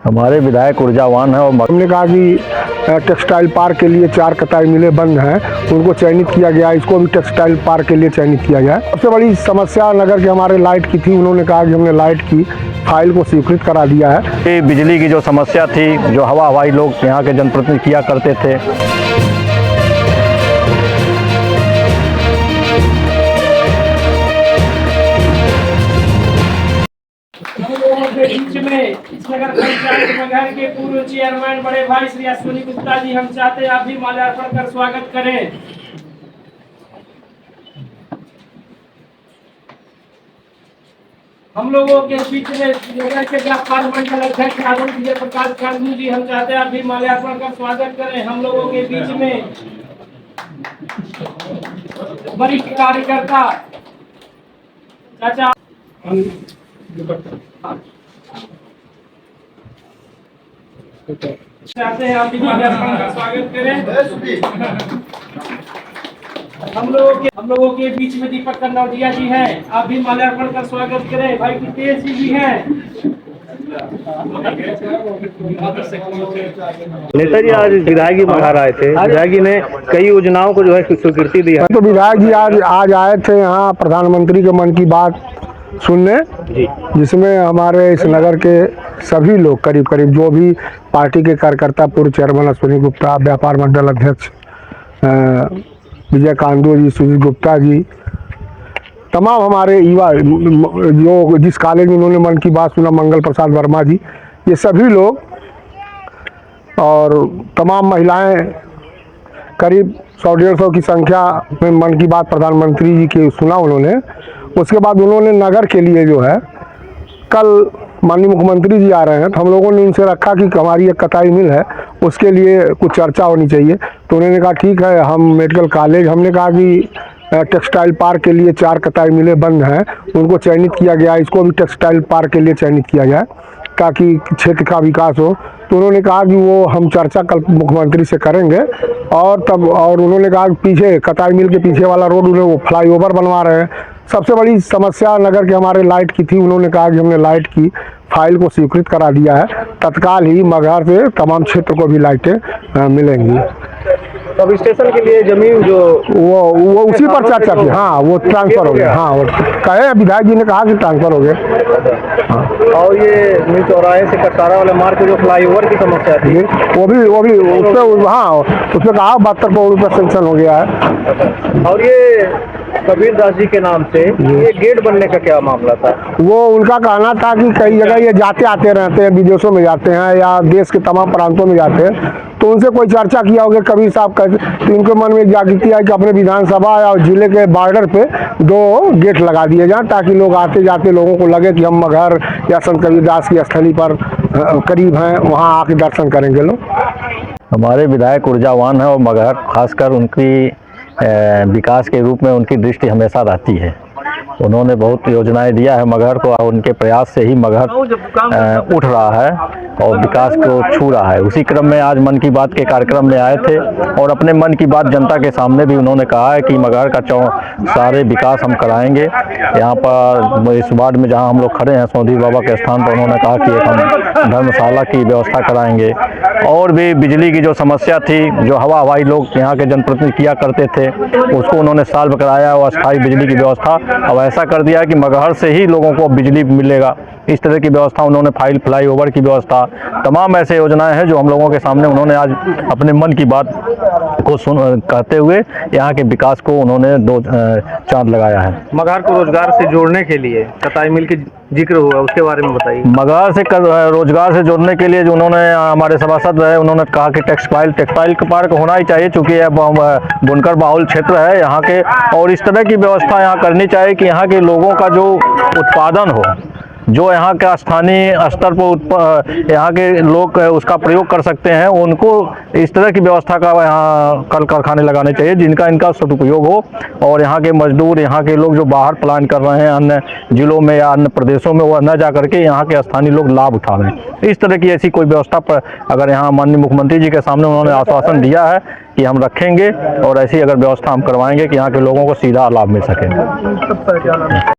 हमारे विधायक ऊर्जावान हैं और हमने कहा कि टेक्सटाइल पार्क के लिए 4 कताई मिलें बंद हैं, उनको चयनित किया गया, इसको भी टेक्सटाइल पार्क के लिए चयनित किया गया। सबसे बड़ी समस्या नगर के हमारे लाइट की थी। उन्होंने कहा कि हमने लाइट की फाइल को स्वीकृत करा दिया है। बिजली की जो समस्या थी, जो हवाई लोग यहाँ के जनप्रतिनिधि किया करते थे, बीच में इस नगर पंचायत मगहर के पूर्व चेयरमैन बड़े भाई श्री अश्विनी गुप्ता जी, हम चाहते हैं आप भी माल्यार्पण कर स्वागत करें। हम लोगों के बीच में नगर के व्यापार मंडल अध्यक्ष आनंद विजय प्रकाश गांधी जी, हम चाहते हैं आप भी माल्यार्पण कर स्वागत करें। हम लोगों के बीच में वरिष्ठ कार्यकर्ता चाचा चाहते हैं आप भी माल्यार्पण का स्वागत करें। हम लोगों के बीच में दीपक कन्नौजिया जी हैं, आप भी माल्यार्पण का स्वागत करें। भाई कितेश जी भी हैं। नेताजी आज विधायक जी मगहर आए थे। विधायक जी ने कई योजनाओं को जो है स्वीकृति दी है। तो विधायक जी आज आए थे यहाँ प्रधानमंत्री के मन की बात सुनने, जिसमें हमारे इस नगर के सभी लोग करीब जो भी पार्टी के कार्यकर्ता, पूर्व चेयरमैन अश्विनी गुप्ता, व्यापार मंडल अध्यक्ष विजय कांदो जी, सुजीत गुप्ता जी, तमाम हमारे युवा जो जिस कॉलेज में उन्होंने मन की बात सुना, मंगल प्रसाद वर्मा जी, ये सभी लोग और तमाम महिलाएं करीब 100-150 की संख्या में मन की बात प्रधानमंत्री जी की सुना उन्होंने। उसके बाद उन्होंने नगर के लिए जो है, कल माननीय मुख्यमंत्री जी आ रहे हैं, तो हम लोगों ने उनसे रखा कि हमारी एक कताई मिल है, उसके लिए कुछ चर्चा होनी चाहिए। तो उन्होंने कहा ठीक है, हम मेडिकल कॉलेज, हमने कहा कि टेक्सटाइल पार्क के लिए 4 कताई मिलें बंद हैं, उनको चयनित किया गया, इसको भी टेक्सटाइल पार्क के लिए चयनित किया जाए ताकि क्षेत्र का विकास हो। तो उन्होंने कहा कि वो हम चर्चा कल मुख्यमंत्री से करेंगे। और उन्होंने कहा कि पीछे कताई मिल के पीछे वाला रोड उन्हें वो फ्लाईओवर बनवा रहे हैं। सबसे बड़ी समस्या नगर के हमारे लाइट की थी। उन्होंने कहा कि हमने लाइट की फाइल को स्वीकृत करा दिया है, तत्काल ही मगहर से तमाम क्षेत्र को भी लाइटें मिलेंगी। सब स्टेशन के लिए जमीन जो वो उसी पर चर्चा की। हाँ, वो ट्रांसफर हो गया। हाँ, वो कहे विधायक जी ने कहा कि ट्रांसफर हो गया। हाँ। और ये न्यू चौराहे से कटसारा वाले मार्ग जो फ्लाईओवर की समस्या थी, वो भी उस पर, हाँ, उसमें कहा 72 करोड़ रुपये सेंक्शन हो गया है। और ये कबीर दास जी के नाम से ये गेट बनने का क्या मामला था? वो उनका कहना था कि कई जगह ये जाते आते रहते हैं, विदेशों में जाते हैं या देश के तमाम प्रांतों में जाते हैं, तो उनसे कोई चर्चा किया होगा कबीर साहब का, तो इनके मन में जागृति आई कि अपने विधानसभा और जिले के बॉर्डर पे 2 गेट लगा दिए जाएं, ताकि लोग आते जाते लोगों को लगे कि हम मगहर या संत कबीरदास की स्थली पर करीब हैं, वहाँ आके दर्शन करेंगे लोग। हमारे विधायक ऊर्जावान हैं और मगहर खासकर उनकी विकास के रूप में उनकी दृष्टि हमेशा रहती है। उन्होंने बहुत योजनाएं दिया है मगहर को, और उनके प्रयास से ही मगहर उठ रहा है और विकास को छू रहा है। उसी क्रम में आज मन की बात के कार्यक्रम में आए थे और अपने मन की बात जनता के सामने भी उन्होंने कहा है कि मगहर का सारे विकास हम कराएंगे। यहाँ पर इस वार्ड में जहाँ हम लोग खड़े हैं, सौंधी बाबा के स्थान पर, उन्होंने कहा कि एक हम धर्मशाला की व्यवस्था कराएंगे। और भी बिजली की जो समस्या थी, जो हवाई लोग यहाँ के जनप्रतिनिधि किया करते थे, उसको उन्होंने सॉल्व कराया और अस्थायी बिजली की व्यवस्था अब ऐसा कर दिया कि मगहर से ही लोगों को बिजली मिलेगा। इस तरह की व्यवस्था उन्होंने फ्लाईओवर की व्यवस्था, तमाम ऐसे योजनाएं हैं जो हम लोगों के सामने उन्होंने आज अपने मन की बात को कहते हुए यहाँ के विकास को उन्होंने 2 चांद लगाया है। मगहर को रोजगार से जोड़ने के लिए कताई मिल की जिक्र हुआ, उसके बारे में बताइए। मगहर से रोजगार से जोड़ने के लिए जो उन्होंने हमारे सभासद रहे, उन्होंने कहा कि टेक्सटाइल पार्क होना ही चाहिए, चूँकि यह बुनकर बाहुल क्षेत्र है यहाँ के, और इस तरह की व्यवस्था यहाँ करनी चाहिए कि यहाँ के लोगों का जो उत्पादन हो, जो यहाँ का स्थानीय स्तर पर यहाँ के लोग उसका प्रयोग कर सकते हैं, उनको इस तरह की व्यवस्था का यहाँ कल कारखाने लगाने चाहिए जिनका इनका सदुपयोग हो, और यहाँ के मजदूर, यहाँ के लोग जो बाहर पलायन कर रहे हैं अन्य जिलों में या अन्य प्रदेशों में, वह न जा करके यहाँ के स्थानीय लोग लाभ उठा रहे हैं। इस तरह की ऐसी कोई व्यवस्था पर अगर यहाँ माननीय मुख्यमंत्री जी के सामने उन्होंने आश्वासन दिया है कि हम रखेंगे, और ऐसी अगर व्यवस्था हम करवाएंगे कि यहाँ के लोगों को सीधा लाभ मिल सके।